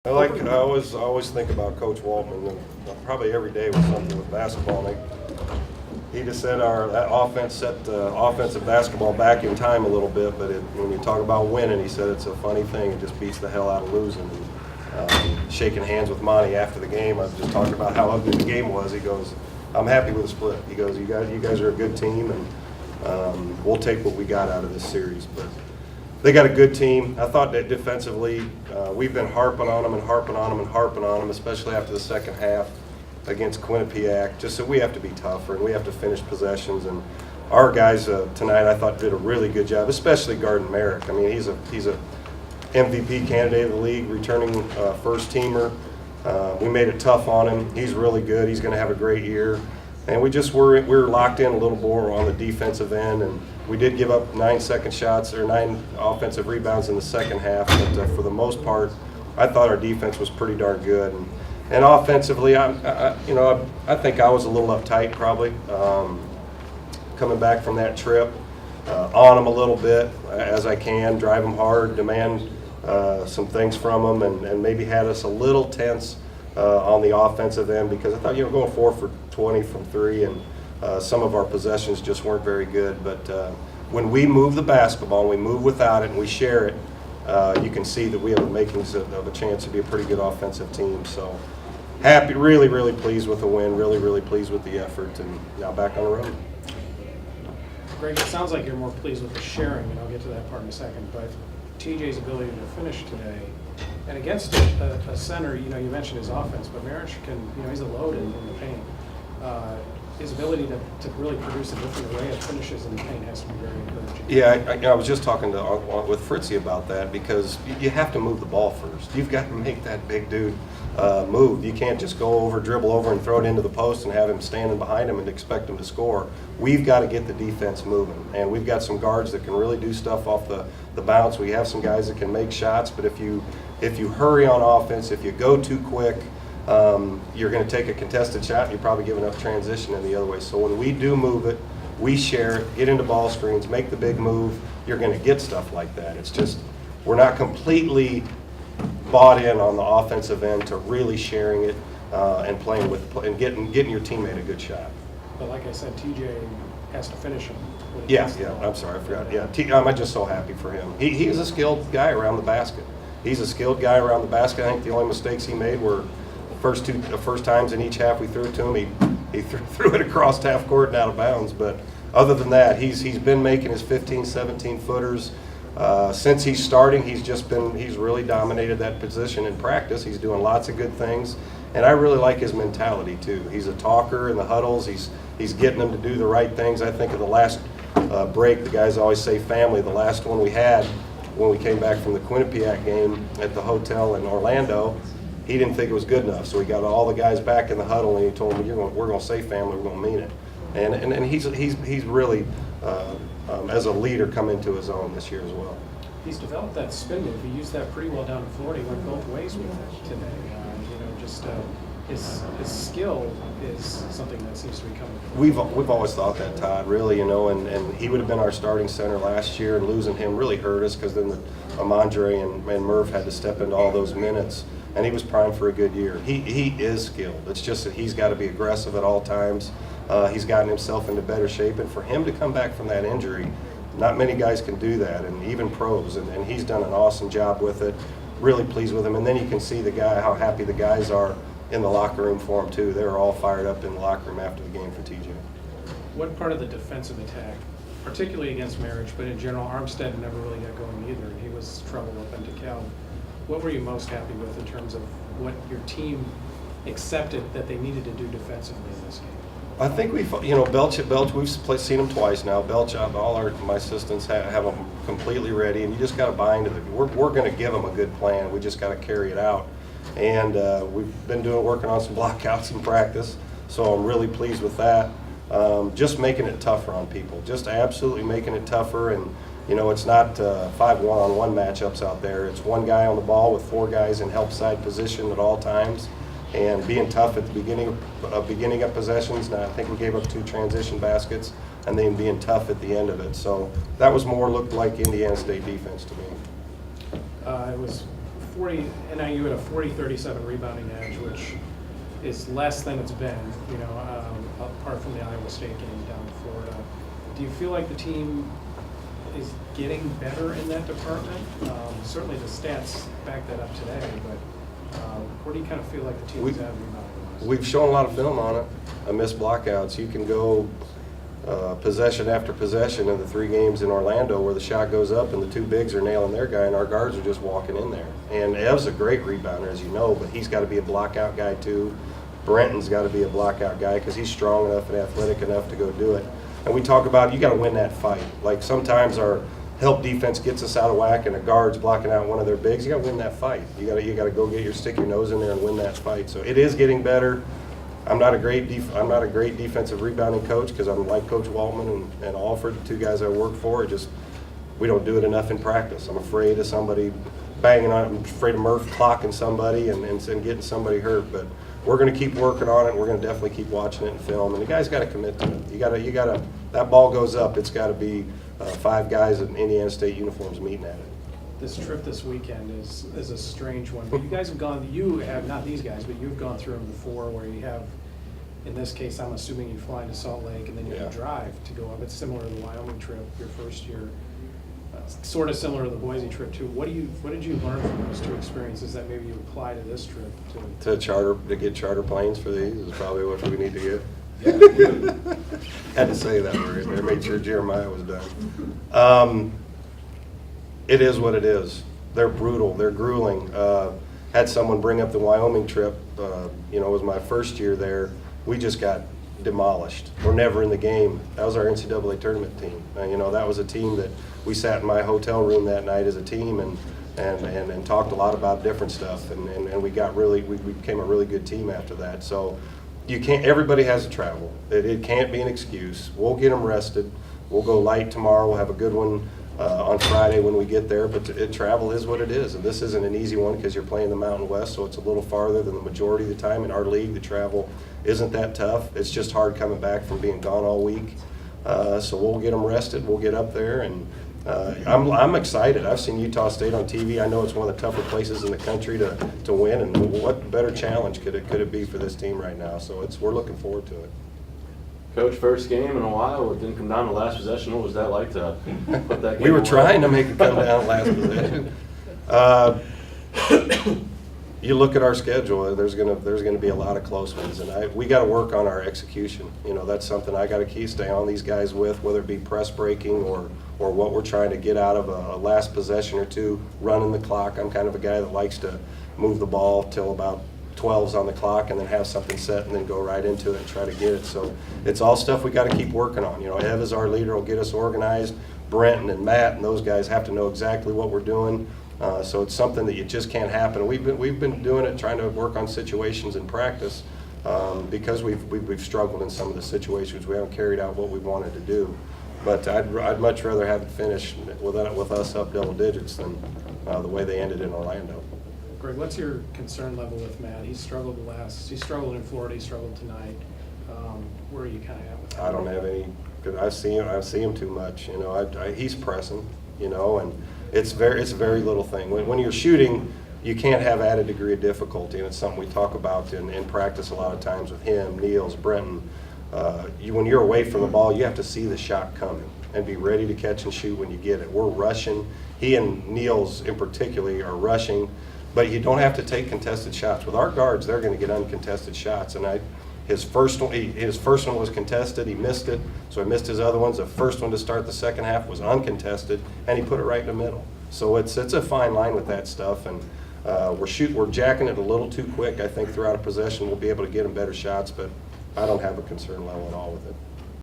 I always think about Coach Waltman, and probably every day was something with basketball. And he just said that offense set offensive basketball back in time a little bit, but when you talk about winning, he said it's a funny thing. It just beats the hell out of losing. And, shaking hands with Monty after the game, I was just talking about how ugly the game was. He goes, "I'm happy with the split." He goes, "You guys are a good team, and we'll take what we got out of this series." But they got a good team. I thought that defensively, we've been harping on them, especially after the second half against Quinnipiac. Just so we have to be tougher and we have to finish possessions. And our guys tonight, I thought, did a really good job, especially Garden Merrick. I mean, he's a MVP candidate of the league, returning first teamer. We made it tough on him. He's really good. He's going to have a great year. And we were locked in a little more on the defensive end, and we did give up 9 second shots or 9 offensive rebounds in the second half. But for the most part, I thought our defense was pretty darn good. And offensively, I think I was a little uptight probably coming back from that trip. On them a little bit as I can, drive them hard, demand some things from them, and maybe had us a little tense on the offensive end, because I thought, going 4 for 20 from 3, and some of our possessions just weren't very good. But when we move the basketball, and we move without it, and we share it, you can see that we have the makings of a chance to be a pretty good offensive team. So happy, really, really pleased with the win, really, really pleased with the effort, and now back on the road. Greg, it sounds like you're more pleased with the sharing, and I'll get to that part in a second, but TJ's ability to finish today, and against a center, you mentioned his offense, but Marich he's a load in the paint. His ability to really produce a different array of finishes in the paint has to be very encouraging. Yeah, I was just talking with Fritzy about that, because you have to move the ball first. You've got to make that big dude move. You can't just dribble over and throw it into the post and have him standing behind him and expect him to score. We've got to get the defense moving, and we've got some guards that can really do stuff off the bounce. We have some guys that can make shots, but if you hurry on offense, if you go too quick, you're going to take a contested shot and you're probably giving up transition in the other way. So when we do move it, we share it, get into ball screens, make the big move, you're going to get stuff like that. It's just we're not completely bought in on the offensive end to really sharing it and playing with and getting your teammate a good shot. But like I said, TJ has to finish him. Yeah. I'm sorry, I forgot. Yeah, I'm just so happy for him. He is a skilled guy around the basket. He's a skilled guy around the basket. I think the only mistakes he made were the first times in each half we threw it to him, he threw it across half court and out of bounds. But other than that, he's been making his 15, 17 footers. Since he's starting, he's really dominated that position in practice. He's doing lots of good things, and I really like his mentality too. He's a talker in the huddles. He's getting them to do the right things. I think of the last break, the guys always say family. The last one we had when we came back from the Quinnipiac game at the hotel in Orlando, he didn't think it was good enough, so he got all the guys back in the huddle and he told them, we're going to say family, we're going to mean it. And he's really as a leader come into his own this year as well. He's developed that spin move. He used that pretty well down in Florida. He went both ways with it today. His skill is something that seems to be coming. We've always thought that, Todd, really, and he would have been our starting center last year, and losing him really hurt us, because then Amandre and Murph had to step into all those minutes, and he was primed for a good year. He is skilled. It's just that he's got to be aggressive at all times. He's gotten himself into better shape, and for him to come back from that injury, not many guys can do that, and even pros, and he's done an awesome job with it. Really pleased with him, and then you can see how happy the guys are in the locker room for him too. They were all fired up in the locker room after the game for TJ. What part of the defensive attack, particularly against Marich, but in general, Armstead never really got going either, and he was trouble up into Cal. What were you most happy with in terms of what your team accepted that they needed to do defensively in this game? I think Belch, we've seen him twice now. Belch, my assistants have them completely ready, and you just got to buy into we're going to give them a good plan. We just got to carry it out. And we've been working on some blockouts in practice, so I'm really pleased with that. Just making it tougher on people, just absolutely making it tougher. And it's not 5 one-on-one matchups out there. It's one guy on the ball with 4 guys in help side position at all times, and being tough at the beginning of possessions. Now I think we gave up 2 transition baskets, and then being tough at the end of it. So that was looked like Indiana State defense to me. It was 40, and now you had a 40-37 rebounding edge, which is less than it's been, apart from the Iowa State game down in Florida. Do you feel like the team is getting better in that department? Certainly the stats back that up today, but where do you kind of feel like the team is at rebounding-wise? We've shown a lot of film on it, missed blockouts. You can go possession after possession in the 3 games in Orlando where the shot goes up and the 2 bigs are nailing their guy and our guards are just walking in there. And Ev's a great rebounder, as you know, but he's got to be a blockout guy too. Brenton's got to be a blockout guy because he's strong enough and athletic enough to go do it. And we talk about you got to win that fight. Like sometimes our help defense gets us out of whack and a guard's blocking out one of their bigs. You got to win that fight. You got to go stick your nose in there and win that fight. So it is getting better. I'm not a great defensive rebounding coach because I'm like Coach Waltman and Alford, the 2 guys I work for. We don't do it enough in practice. I'm afraid of somebody banging on it. I'm afraid of Murph clocking somebody and getting somebody hurt. But we're going to keep working on it. We're going to definitely keep watching it in film. And the guys got to commit to it. You got to. That ball goes up. It's got to be 5 guys in Indiana State uniforms meeting at it. This trip this weekend is a strange one. But you guys have not these guys, but you've gone through them before where you have, in this case, I'm assuming you fly into Salt Lake and then you have to drive to go up. It's similar to the Wyoming trip, your first year. Sort of similar to the Boise trip too. What did you learn from those 2 experiences that maybe you apply to this trip? To get charter planes for these is probably what we need to get. Yeah. Had to say that right there. Made sure Jeremiah was done. It is what it is. They're brutal. They're grueling. Had someone bring up the Wyoming trip. It was my first year there. We just got demolished. We're never in the game. That was our NCAA tournament team. That was a team that we sat in my hotel room that night as a team and talked a lot about different stuff. And we became a really good team after that. So you can't. Everybody has to travel. It can't be an excuse. We'll get them rested. We'll go light tomorrow. We'll have a good one on Friday when we get there, but travel is what it is, and this isn't an easy one because you're playing the Mountain West, so it's a little farther than the majority of the time. In our league, the travel isn't that tough. It's just hard coming back from being gone all week. So we'll get them rested. We'll get up there, and I'm excited. I've seen Utah State on TV. I know it's one of the tougher places in the country to win, and what better challenge could it be for this team right now? So we're looking forward to it. Coach, first game in a while, it didn't come down to last possession. What was that like to put that game We were away? trying to make it come down last possession. You look at our schedule, there's gonna be a lot of close ones, and we got to work on our execution. That's something I got to stay on these guys with, whether it be press breaking or what we're trying to get out of a last possession or 2, running the clock. I'm kind of a guy that likes to move the ball till about 12's on the clock and then have something set and then go right into it and try to get it. So it's all stuff we got to keep working on. Ev is our leader, will get us organized. Brenton and Matt and those guys have to know exactly what we're doing. So it's something that you just can't happen. We've been doing it, trying to work on situations in practice because we've struggled in some of the situations. We haven't carried out what we wanted to do. But I'd much rather have it finish with us up double digits than the way they ended in Orlando. Greg, what's your concern level with Matt? He struggled in Florida, he struggled tonight. Where are you kind of at with that? I don't have any, because I see him too much. He's pressing, and it's a very little thing. When you're shooting, you can't have added degree of difficulty, and it's something we talk about in practice a lot of times with him, Niels, Brenton. When you're away from the ball, you have to see the shot coming and be ready to catch and shoot when you get it. We're rushing. He and Niels in particular are rushing. But you don't have to take contested shots. With our guards, they're going to get uncontested shots. And his first one was contested. He missed it, so he missed his other ones. The first one to start the second half was uncontested, and he put it right in the middle. So it's a fine line with that stuff. And we're jacking it a little too quick. I think throughout a possession we'll be able to get him better shots, but I don't have a concern level at all with it.